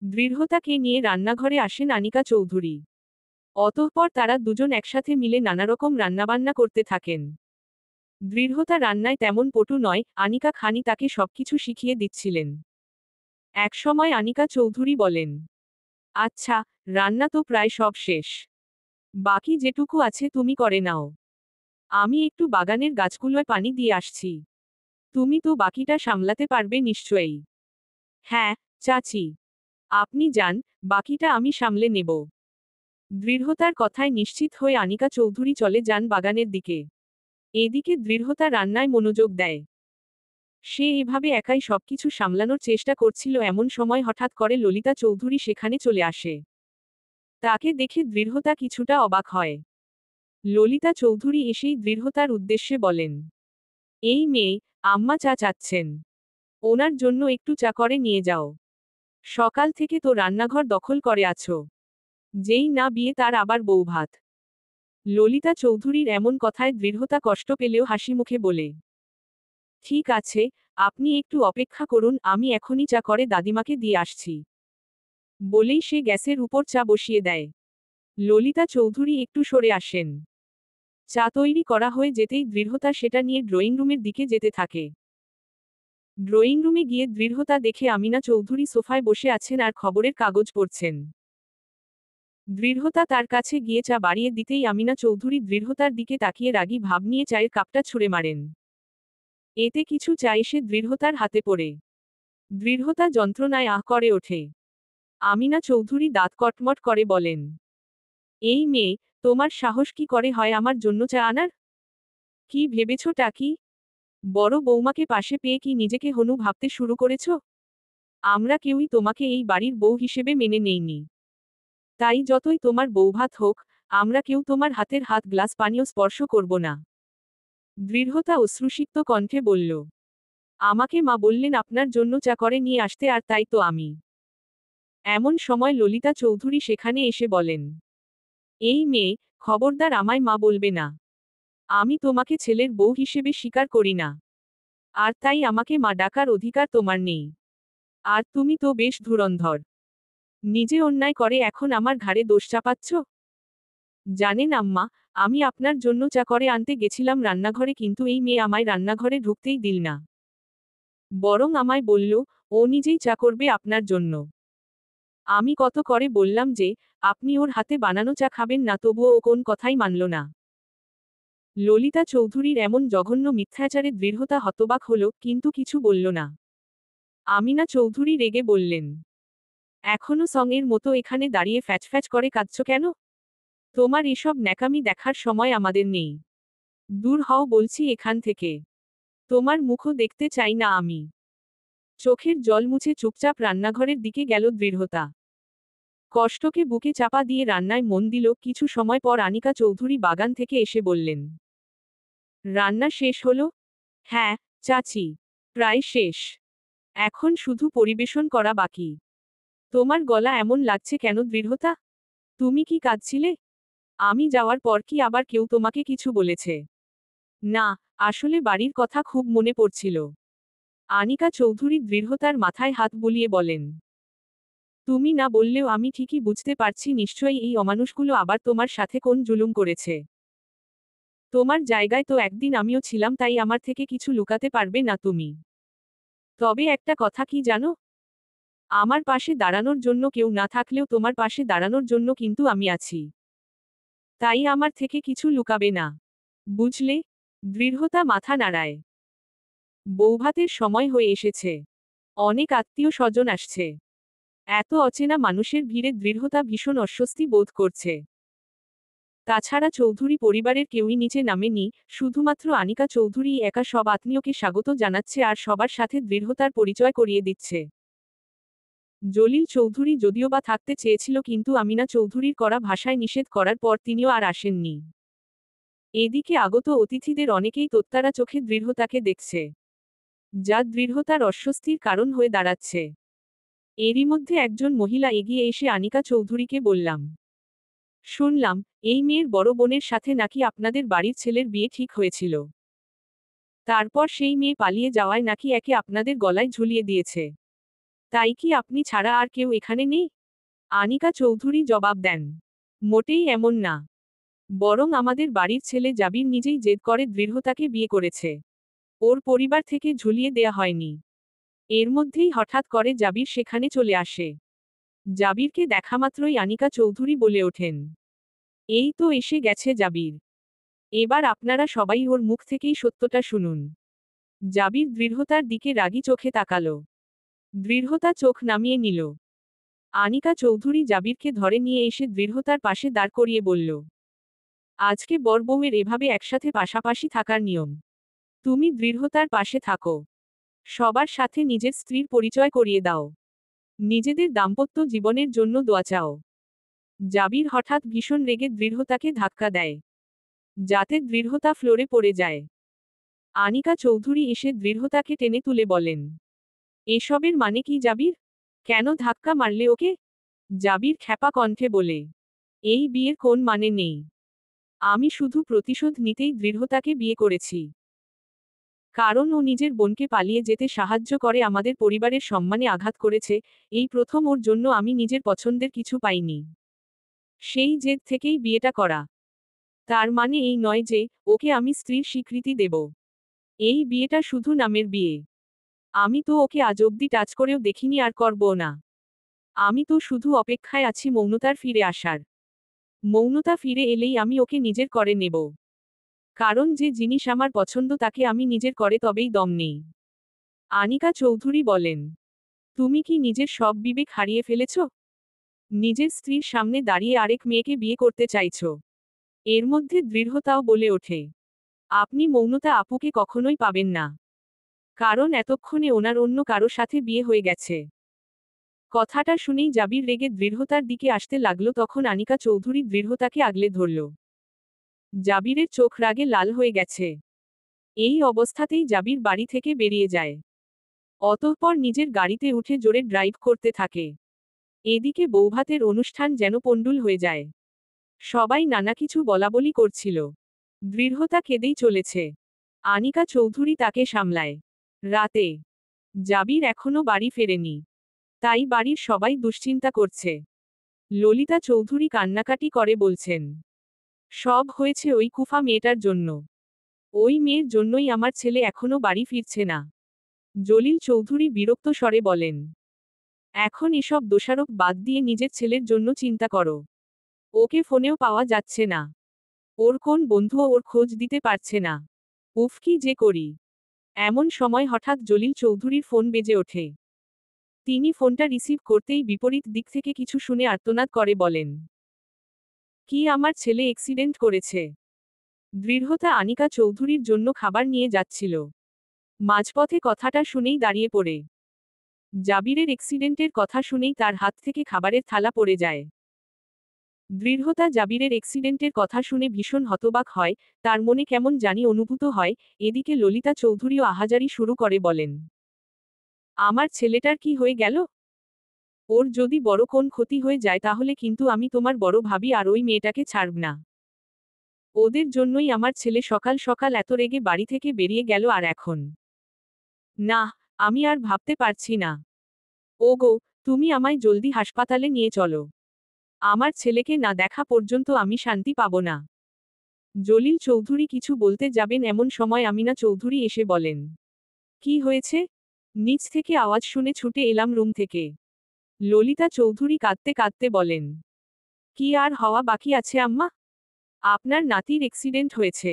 দৃঢ়তাকে নিয়ে রান্নাঘরে আসেন আনিকা চৌধুরী। অতঃপর তারা দুজন একসাথে মিলে নানারকম রান্নাবান্না করতে থাকেন। দৃঢ়তা রান্নায় তেমন পটু নয়, আনিকা খানি তাকে সবকিছু শিখিয়ে দিচ্ছিলেন। একসময় আনিকা চৌধুরী বলেন, আচ্ছা, রান্না তো প্রায় সব শেষ। বাকি যেটুকু আছে তুমি করে নাও। আমি একটু বাগানের গাছগুলোয় পানি দিয়ে আসছি। তুমি তো বাকিটা সামলাতে পারবে নিশ্চয়ই। হ্যাঁ, চাচি। আপনি যান, বাকিটা আমি সামলে নেব। দৃঢ়তার কথায় নিশ্চিত হয়ে আনিকা চৌধুরী চলে যান বাগানের দিকে। এদিকে দৃঢ়তা রান্নায় মনোযোগ দেয়। সে এভাবে একাই সবকিছু সামলানোর চেষ্টা করছিল, এমন সময় হঠাৎ করে ললিতা চৌধুরী সেখানে চলে আসে। তাকে দেখে দৃঢ়তা কিছুটা অবাক হয়। ললিতা চৌধুরী এসেই দৃঢ়তার উদ্দেশ্যে বলেন, এই মেয়ে, আম্মা চা চাচ্ছেন। ওনার জন্য একটু চা করে নিয়ে যাও। সকাল থেকে তো রান্নাঘর দখল করে আছো। যেই না বিয়ে তার আবার বৌভাত। ললিতা চৌধুরীর এমন কথায় দৃঢ়তা কষ্ট পেলেও হাসি মুখে বলে, ঠিক আছে, আপনি একটু অপেক্ষা করুন, আমি এখনই চা করে দাদিমাকে দিয়ে আসছি। বলেই সে গ্যাসের উপর চা বসিয়ে দেয়। ললিতা চৌধুরী একটু সরে আসেন। চা তৈরি করা হয়ে যেতেই দৃঢ়তা সেটা নিয়ে ড্রয়িং রুমের দিকে যেতে থাকে। ড্রয়িং রুমে গিয়ে দৃঢ়তা দেখে আমিনা চৌধুরী সোফায় বসে আছেন আর খবরের কাগজ পড়ছেন। দৃঢ়তা তার কাছে গিয়ে চা বাড়িয়ে দিতেই আমিনা চৌধুরী দৃঢ়তার দিকে তাকিয়ে রাগী ভাব নিয়ে চায়ের কাপটা ছুঁড়ে মারেন। এতে কিছু চা এসে দৃঢ়তার হাতে পড়ে। দৃঢ়তা যন্ত্রণায় আহ করে ওঠে। আমিনা চৌধুরী দাঁত কটমট করে বলেন, এই মেয়ে, তোমার সাহস কি করে হয় আমার জন্য চা আনার? কি ভেবেছ টাকি? বড় বৌমাকে পাশে পেয়ে কি নিজেকে হনু ভাবতে শুরু করেছ? আমরা কেউই তোমাকে এই বাড়ির বউ হিসেবে মেনে নেইনি। তাই যতই তোমার বৌভাত হোক, আমরা কেউ তোমার হাতের হাত গ্লাস পানীয় স্পর্শ করব না। দৃঢ়তা অশ্রুসিক্ত কণ্ঠে বলল, আমাকে মা বললেন আপনার জন্য চা করে নিয়ে আসতে, আর তাই তো আমি। এমন সময় ললিতা চৌধুরী সেখানে এসে বলেন, এই মেয়ে, খবরদার আমায় মা বলবে না। আমি তোমাকে ছেলের বউ হিসেবে স্বীকার করি না। আর তাই আমাকে মা ডাকার অধিকার তোমার নেই। আর তুমি তো বেশ ধুরন্ধর। নিজে অন্যায় করে এখন আমার ঘাড়ে দোষ চাপাচ্ছ? জানেন আম্মা, আমি আপনার জন্য চা করে আনতে গেছিলাম রান্নাঘরে, কিন্তু এই মেয়ে আমায় রান্নাঘরে ঢুকতেই দিল না। বরং আমায় বলল, ও নিজেই চা করবে আপনার জন্য। আমি কত করে বললাম যে, আপনি ওর হাতে বানানো চা খাবেন না, তবুও ও কোন কথাই মানল না। ললিতা চৌধুরীর এমন জঘন্য মিথ্যাচারে দৃঢ়তা হতবাক হল, কিন্তু কিছু বলল না। আমিনা চৌধুরী রেগে বললেন, এখনো সঙের মতো এখানে দাঁড়িয়ে ফ্যাচফ্যাচ করে কাঁদছ কেন? তোমার এসব ন্যাকামি দেখার সময় আমাদের নেই। দূর হও বলছি এখান থেকে। তোমার মুখও দেখতে চাই না আমি। চোখের জল মুছে চুপচাপ রান্নাঘরের দিকে গেল দৃঢ়তা। কষ্টকে বুকে চাপা দিয়ে রান্নায় মন দিল। কিছু সময় পর আনিকা চৌধুরী বাগান থেকে এসে বললেন, রান্না শেষ হলো? হ্যাঁ, চাচি। প্রায় শেষ। এখন শুধু পরিবেশন করা বাকি। তোমার গলা এমন লাগছে কেন দৃঢ়তা? তুমি কি কাঁদছিলে? আমি যাওয়ার পর কি আবার কেউ তোমাকে কিছু বলেছে? না, আসলে বাড়ির কথা খুব মনে পড়ছিল। আনিকা চৌধুরী দৃঢ়তার মাথায় হাত বুলিয়ে বলেন, তুমি না বললেও আমি ঠিকই বুঝতে পারছি, নিশ্চয়ই এই অমানুষগুলো আবার তোমার সাথে কোন জুলুম করেছে। তোমার জায়গায় তো একদিন আমিও ছিলাম, তাই আমার থেকে কিছু লুকাতে পারবে না তুমি। তবে একটা কথা কি জানো? আমার পাশে দাঁড়ানোর জন্য কেউ না থাকলেও তোমার পাশে দাঁড়ানোর জন্য কিন্তু আমি আছি। তাই আমার থেকে কিছু লুকাবে না। বুঝলে? দৃঢ়তা মাথা নাড়ায়। বৌভাতের সময় হয়ে এসেছে। অনেক আত্মীয় স্বজন আসছে। এত অচেনা মানুষের ভিড়ে দৃঢ়তা ভীষণ অস্বস্তি বোধ করছে। তাছাড়া চৌধুরী পরিবারের কেউই নিচে নামেনি, শুধুমাত্র আনিকা চৌধুরী একা সব আত্মীয়কে স্বাগত জানাচ্ছে আর সবার সাথে দৃঢ়তার পরিচয় করিয়ে দিচ্ছে। জলিল চৌধুরী যদিও বা থাকতে চেয়েছিল, কিন্তু আমিনা চৌধুরীর করা ভাষায় নিষেধ করার পর তিনিও আর আসেননি। এদিকে আগত অতিথিদের অনেকেই তোত্তারা চোখে দৃঢ়তাকে দেখছে, যা দৃঢ়তার অস্বস্তির কারণ হয়ে দাঁড়াচ্ছে। এরই মধ্যে একজন মহিলা এগিয়ে এসে আনিকা চৌধুরীকে বললাম, শুনলাম, এই মেয়ের বড় বোনের সাথে নাকি আপনাদের বাড়ির ছেলের বিয়ে ঠিক হয়েছিল। তারপর সেই মেয়ে পালিয়ে যাওয়ায় নাকি একে আপনাদের গলায় ঝুলিয়ে দিয়েছে। তাই কি আপনি ছাড়া আর কেউ এখানে নেই? আনিকা চৌধুরী জবাব দেন, মোটেই এমন না। বরং আমাদের বাড়ির ছেলে জাবির নিজেই জেদ করে দৃঢ়তাকে বিয়ে করেছে। ওর পরিবার থেকে ঝুলিয়ে দেয়া হয়নি। এর মধ্যেই হঠাৎ করে জাবির সেখানে চলে আসে। জাবিরকে দেখামাত্রই আনিকা চৌধুরী বলে ওঠেন, এই তো এসে গেছে জাবির। এবার আপনারা সবাই ওর মুখ থেকেই সত্যটা শুনুন। জাবির দৃঢ়তার দিকে রাগী চোখে তাকালো। দৃঢ়তা চোখ নামিয়ে নিল। আনিকা চৌধুরী জাবিরকে ধরে নিয়ে এসে দৃঢ়তার পাশে দাঁড় করিয়ে বলল, আজকে বর বউয়ের এভাবে একসাথে পাশাপাশি থাকার নিয়ম। তুমি দৃঢ়তার পাশে থাকো। সবার সাথে নিজের স্ত্রীর পরিচয় করিয়ে দাও। নিজেদের দাম্পত্য জীবনের জন্য দোয়া চাও। জাবির হঠাৎ ভীষণ রেগে দৃঢ়তাকে ধাক্কা দেয়, যাতে দৃঢ়তা ফ্লোরে পড়ে যায়। আনিকা চৌধুরী এসে দৃঢ়তাকে টেনে তুলে বলেন, এসবের মানে কি জাবির? কেন ধাক্কা মারলে ওকে? জাবির খ্যাপা কণ্ঠে বলে, এই বিয়ের কোন মানে নেই। আমি শুধু প্রতিশোধ নিতেই দৃঢ়তাকে বিয়ে করেছি। কারণ ও নিজের বোনকে পালিয়ে যেতে সাহায্য করে আমাদের পরিবারের সম্মানে আঘাত করেছে, এই প্রথম ওর জন্য আমি নিজের পছন্দের কিছু পাইনি। সেই জেদ থেকেই বিয়েটা করা। তার মানে এই নয় যে ওকে আমি স্ত্রীর স্বীকৃতি দেব। এই বিয়েটা শুধু নামের বিয়ে। আমি তো ওকে আজ অব্দি টাচ করেও দেখিনি আর করবও না। আমি তো শুধু অপেক্ষায় আছি মৌনতার ফিরে আসার। মৌনতা ফিরে এলেই আমি ওকে নিজের করে নেব। কারণ যে জিনিস আমার পছন্দ তাকে আমি নিজের করে তবেই দম নেই। আনিকা চৌধুরী বলেন, তুমি কি নিজের সব বিবেক হারিয়ে ফেলেছ? নিজের স্ত্রীর সামনে দাঁড়িয়ে আরেক মেয়েকে বিয়ে করতে চাইছ? এর মধ্যে দৃঢ়তাও বলে ওঠে, আপনি মৌনতা আপুকে কখনোই পাবেন না। কারণ এতক্ষণে ওনার অন্য কারো সাথে বিয়ে হয়ে গেছে। কথাটা শুনেই জাবির রেগে দৃঢ়তার দিকে আসতে লাগলো, তখন আনিকা চৌধুরী দৃঢ়তাকে আগলে ধরল। জাবিরের চোখ রাগে লাল হয়ে গেছে। এই অবস্থাতেই জাবির বাড়ি থেকে বেরিয়ে যায়। অতঃপর নিজের গাড়িতে উঠে জোরে ড্রাইভ করতে থাকে। এদিকে বৌভাতের অনুষ্ঠান যেন পণ্ডুল হয়ে যায়। সবাই নানা কিছু বলাবলি করছিল। দৃঢ়তা কেঁদেই চলেছে। আনিকা চৌধুরী তাকে সামলায়। রাতে জাবির এখনো বাড়ি ফেরেনি। তাই বাড়ির সবাই দুশ্চিন্তা করছে। ললিতা চৌধুরী কান্নাকাটি করে বলছেন, সব হয়েছে ওই কুফা মেয়েটার জন্য। ওই মেয়ের জন্যই আমার ছেলে এখনো বাড়ি ফিরছে না। জলিল চৌধুরী বিরক্ত স্বরে বলেন, এখন এসব দোষারোপ বাদ দিয়ে নিজের ছেলের জন্য চিন্তা করো। ওকে ফোনেও পাওয়া যাচ্ছে না। ওর কোন বন্ধুও ওর খোঁজ দিতে পারছে না। উফ, কি যে করি। এমন সময় হঠাৎ জলিল চৌধুরীর ফোন বেজে ওঠে। তিনি ফোনটা রিসিভ করতেই বিপরীত দিক থেকে কিছু শুনে আর্তনাদ করে বলেন, কি আমার ছেলে অ্যাক্সিডেন্ট করেছে? দৃঢ়তা আনিকা চৌধুরীর জন্য খাবার নিয়ে যাচ্ছিল। মাঝপথে কথাটা শুনেই দাঁড়িয়ে পড়ে। জাবিরের অ্যাক্সিডেন্টের কথা শুনেই তার হাত থেকে খাবারের থালা পড়ে যায়। দৃঢ়তা জাবিরের অ্যাক্সিডেন্টের কথা শুনে ভীষণ হতবাক হয়, তার মনে কেমন জানি অনুভূত হয়। এদিকে ললিতা চৌধুরীও আহাজারি শুরু করে বলেন, আমার ছেলেটার কি হয়ে গেল? ওর যদি বড় কোন ক্ষতি হয়ে যায় তাহলে কিন্তু আমি তোমার বড় ভাবি আর ওই মেয়েটাকে ছাড়ব না। ওদের জন্যই আমার ছেলে সকাল সকাল এত রেগে বাড়ি থেকে বেরিয়ে গেল, আর এখন না, আমি আর ভাবতে পারছি না। ওগো, তুমি আমায় জলদি হাসপাতালে নিয়ে চলো। আমার ছেলেকে না দেখা পর্যন্ত আমি শান্তি পাব না। জলিল চৌধুরী কিছু বলতে যাবেন এমন সময় আমিনা চৌধুরী এসে বলেন, কি হয়েছে? নিচ থেকে আওয়াজ শুনে ছুটে এলাম রুম থেকে। ললিতা চৌধুরী কাঁদতে কাঁদতে বলেন, কি আর হওয়া বাকি আছে আম্মা? আপনার নাতির অ্যাক্সিডেন্ট হয়েছে।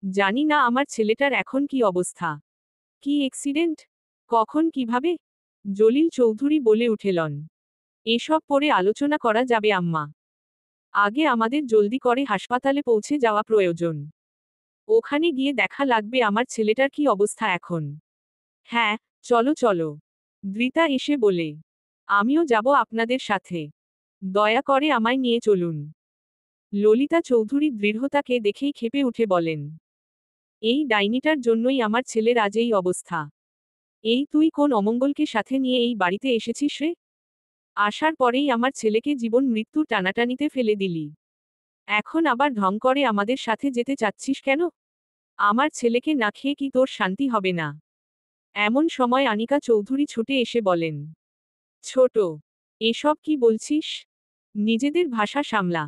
জানি না আমার ছেলেটার এখন কি অবস্থা। কি অ্যাক্সিডেন্ট? কখন, কিভাবে? জলিল চৌধুরী বলে উঠেলন, এসব পরে আলোচনা করা যাবে আম্মা। আগে আমাদের জলদি করে হাসপাতালে পৌঁছে যাওয়া প্রয়োজন। ওখানে গিয়ে দেখা লাগবে আমার ছেলেটার কি অবস্থা এখন। হ্যাঁ, চলো চলো। ধৃতা এসে বলে, আমিও যাব আপনাদের সাথে। দয়া করে আমায় নিয়ে চলুন। ললিতা চৌধুরী দৃঢ়তাকে দেখেই ক্ষেপে উঠে বলেন, এই ডাইনিটার জন্যই আমার ছেলের আজ এই অবস্থা। এই তুই কোন অমঙ্গলকে সাথে নিয়ে এই বাড়িতে এসেছিস রে? আসার পরেই আমার ছেলেকে জীবন মৃত্যুর টানাটানিতে ফেলে দিলি। এখন আবার ঢং করে আমাদের সাথে যেতে চাচ্ছিস কেন? আমার ছেলেকে না খেয়ে কি তোর শান্তি হবে না? এমন সময় আনিকা চৌধুরী ছুটে এসে বলেন, ছোট, এসব কি বলছিস? নিজেদের ভাষা সামলা।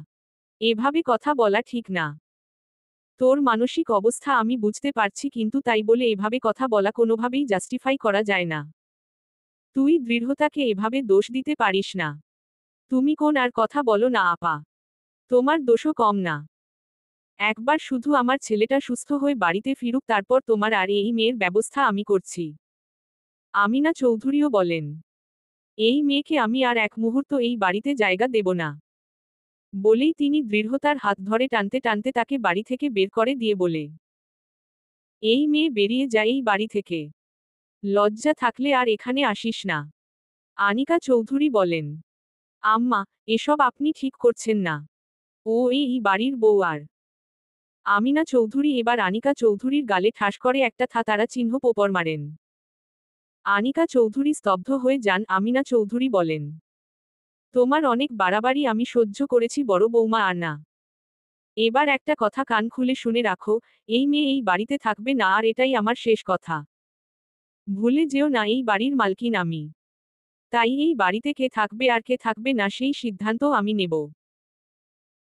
এভাবে কথা বলা ঠিক না। তোর মানসিক অবস্থা আমি বুঝতে পারছি, কিন্তু তাই বলে এভাবে কথা বলা কোনোভাবেই জাস্টিফাই করা যায় না। তুই দৃঢ়তাকে এভাবে দোষ দিতে পারিস না। তুমি কোন আর কথা বলো না আপা। তোমার দোষও কম না। একবার শুধু আমার ছেলেটা সুস্থ হয়ে বাড়িতে ফিরুক, তারপর তোমার আর এই মেয়ের ব্যবস্থা আমি করছি। আমিনা চৌধুরীও বলেন, এই মেয়েকে আমি আর এক মুহূর্ত এই বাড়িতে জায়গা দেব না। বলেই তিনি দৃঢ়তার হাত ধরে টানতে টানতে তাকে বাড়ি থেকে বের করে দিয়ে বলে, এই মেয়ে বেরিয়ে যায় এই বাড়ি থেকে। লজ্জা থাকলে আর এখানে আসিস না। আনিকা চৌধুরী বলেন, আম্মা, এসব আপনি ঠিক করছেন না। ও এই বাড়ির বউ। আর আমিনা চৌধুরী এবার আনিকা চৌধুরীর গালে ঠাস করে একটা তারা চিহ্ন পোপর মারেন। আনিকা চৌধুরী স্তব্ধ হয়ে যান। আমিনা চৌধুরী বলেন, তোমার অনেক বাড়াবাড়ি আমি সহ্য করেছি বড় বৌমা, আর না। এবার একটা কথা কান খুলে শুনে রাখো, এই মেয়ে এই বাড়িতে থাকবে না, আর এটাই আমার শেষ কথা। ভুলে যেও না এই বাড়ির মালকিন আমি। তাই এই বাড়িতে কে থাকবে আর কে থাকবে না সেই সিদ্ধান্ত আমি নেব।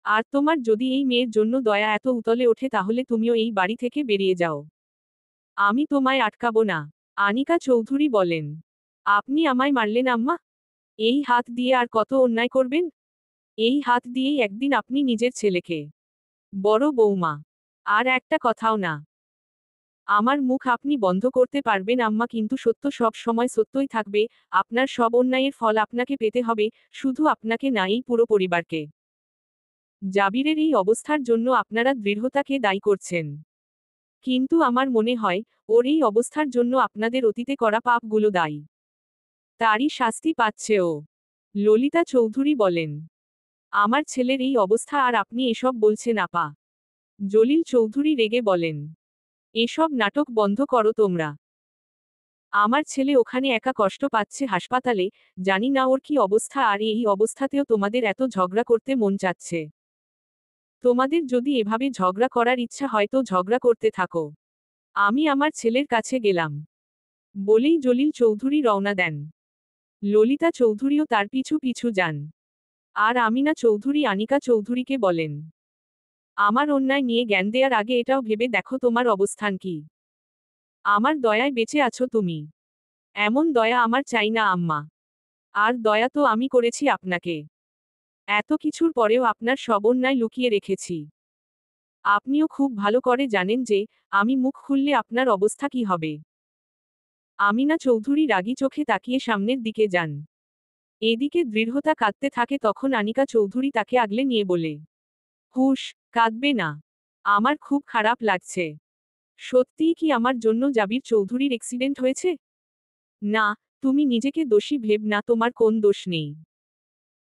আর তোমার যদি এই মেয়ের জন্য দয়া এত উতলে ওঠে তাহলে তুমিও এই বাড়ি থেকে বেরিয়ে যাও। আমি তোমায় আটকাবো না। আনিকা চৌধুরী বলেন, আপনি আমায় মারলেন আম্মা? এই হাত দিয়ে আর কত অন্যায় করবেন? এই হাত দিয়েই একদিন আপনি নিজের ছেলেকে। বড় বৌমা, আর একটা কথাও না। আমার মুখ আপনি বন্ধ করতে পারবেন আম্মা, কিন্তু সত্য সব সময় সত্যই থাকবে। আপনার সব অন্যায়ের ফল আপনাকে পেতে হবে, শুধু আপনাকে না, এই পুরো পরিবারকে। জাবিরের এই অবস্থার জন্য আপনারা দৃঢ়তাকে দায়ী করছেন, কিন্তু আমার মনে হয় ওর এই অবস্থার জন্য আপনাদের অতীতে করা পাপগুলো দায়ী। তারই শাস্তি পাচ্ছে ও। ললিতা চৌধুরী বলেন, আমার ছেলের এই অবস্থা আর আপনি এসব বলছেন আপা? জলিল চৌধুরী রেগে বলেন, এসব নাটক বন্ধ করো তোমরা। আমার ছেলে ওখানে একা কষ্ট পাচ্ছে হাসপাতালে, জানি না ওর কি অবস্থা, আর এই অবস্থাতেও তোমাদের এত ঝগড়া করতে মন চাচ্ছে। তোমাদের যদি এভাবে ঝগড়া করার ইচ্ছা হয় তো ঝগড়া করতে থাকো। আমি আমার ছেলের কাছে গেলাম। বলেই জলিল চৌধুরী রওনা দেন। ললিতা চৌধুরীও তার পিছু পিছু যান। আর আমিনা চৌধুরী আনিকা চৌধুরীকে বলেন, আমার অন্যায় নিয়ে জ্ঞান দেওয়ার আগে এটাও ভেবে দেখো তোমার অবস্থান কি। আমার দয়ায় বেঁচে আছো তুমি। এমন দয়া আমার চাই না আম্মা। আর দয়া তো আমি করেছি আপনাকে। এত কিছুর পরেও আপনার সব অন্যায় লুকিয়ে রেখেছি। আপনিও খুব ভালো করে জানেন যে আমি মুখ খুললে আপনার অবস্থা কি হবে। আমিনা চৌধুরী রাগী চোখে তাকিয়ে সামনের দিকে যান। এদিকে দৃঢ়তা কাঁদতে থাকে, তখন আনিকা চৌধুরী তাকে আগলে নিয়ে বলে, হুশ, কাঁদবে না। আমার খুব খারাপ লাগছে। সত্যিই কি আমার জন্য জাবির চৌধুরীর অ্যাক্সিডেন্ট হয়েছে? না, তুমি নিজেকে দোষী ভেব না, তোমার কোন দোষ নেই।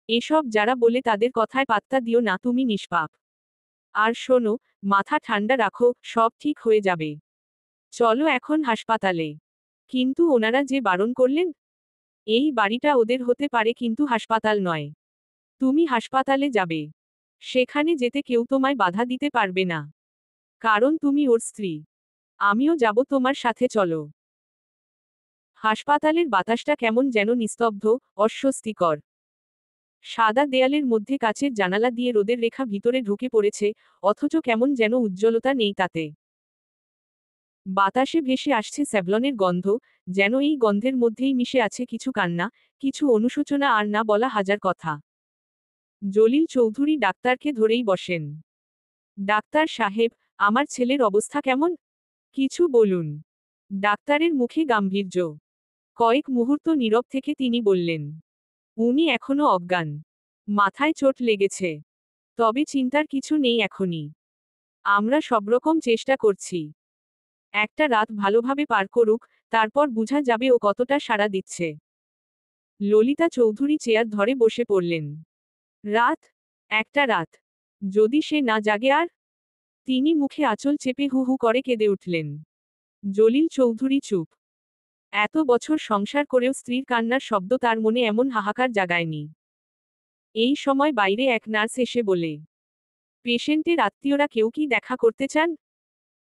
এসব যারা বলে তাদের কথায় পাত্তা দিও না, তুমি নিষ্পাপ। আর শোনো, মাথা ঠান্ডা রাখো, সব ঠিক হয়ে যাবে। চলো এখন হাসপাতালে। কিন্তু ওনারা যে বারণ করলেন। এই বাড়িটা ওদের হতে পারে কিন্তু হাসপাতাল নয়। তুমি হাসপাতালে যাবে। সেখানে যেতে কেউ তোমায় বাধা দিতে পারবে না। কারণ তুমি ওর স্ত্রী। আমিও যাব তোমার সাথে, চলো। হাসপাতালের বাতাসটা কেমন যেন নিস্তব্ধ, অস্বস্তিকর। সাদা দেয়ালের মধ্যে কাচের জানালা দিয়ে রোদের রেখা ভিতরে ঢুকে পড়েছে, অথচ কেমন যেন উজ্জ্বলতা নেই তাতে। বাতাসে ভেসে আসছে স্যাভলনের গন্ধ, যেন এই গন্ধের মধ্যেই মিশে আছে কিছু কান্না, কিছু অনুশোচনা, আর না বলা হাজার কথা। জলিল চৌধুরী ডাক্তারকে ধরেই বসেন। ডাক্তার সাহেব, আমার ছেলের অবস্থা কেমন? কিছু বলুন। ডাক্তারের মুখে গাম্ভীর্য। কয়েক মুহূর্ত নীরব থেকে তিনি বললেন, উনি এখনো অজ্ঞান। মাথায় চোট লেগেছে। তবে চিন্তার কিছু নেই এখনই। আমরা সবরকম চেষ্টা করছি। একটা রাত ভালোভাবে পার করুক, তারপর বোঝা যাবে ও কতটা সাড়া দিচ্ছে। ললিতা চৌধুরী চেয়ার ধরে বসে পড়লেন। রাত? একটা রাত? যদি সে না জাগে আর? তিনি মুখে আঁচল চেপে হু হু করে কেঁদে উঠলেন। জলিল চৌধুরী চুপ। এত বছর সংসার করেও স্ত্রীর কান্নার শব্দ তার মনে এমন হাহাকার জাগায়নি। এই সময় বাইরে এক নার্স এসে বলে, পেশেন্টের আত্মীয়রা কেউ কি দেখা করতে চান?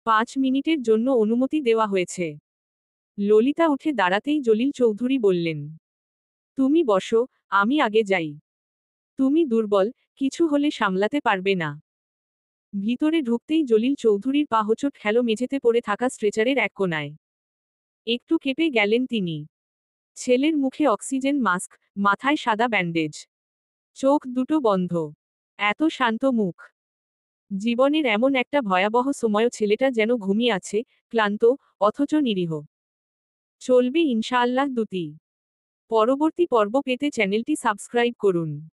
5 মিনিটের জন্য অনুমতি দেওয়া হয়েছে। ললিতা উঠে দাঁড়াতেই জলিল চৌধুরী বললেন, তুমি বসো, আমি আগে যাই। তুমি দুর্বল, কিছু হলে সামলাতে পারবে না। ভিতরে ঢুকতেই জলিল চৌধুরীর পা হোঁচট খেল মেঝেতে পড়ে থাকা স্ট্রেচারের এক কোনায়। একটু কেঁপে গেলেন তিনি। ছেলের মুখে অক্সিজেন মাস্ক, মাথায় সাদা ব্যান্ডেজ। চোখ দুটো বন্ধ। এত শান্ত মুখ। জীবনের এমন একটা ভয়াবহ সময়ও ছেলেটা যেন ঘুমিয়ে আছে, ক্লান্ত, অথচ নিরীহ। চলবে ইনশাআল্লাহ দুটি। পরবর্তী পর্ব পেতে চ্যানেলটি সাবস্ক্রাইব করুন।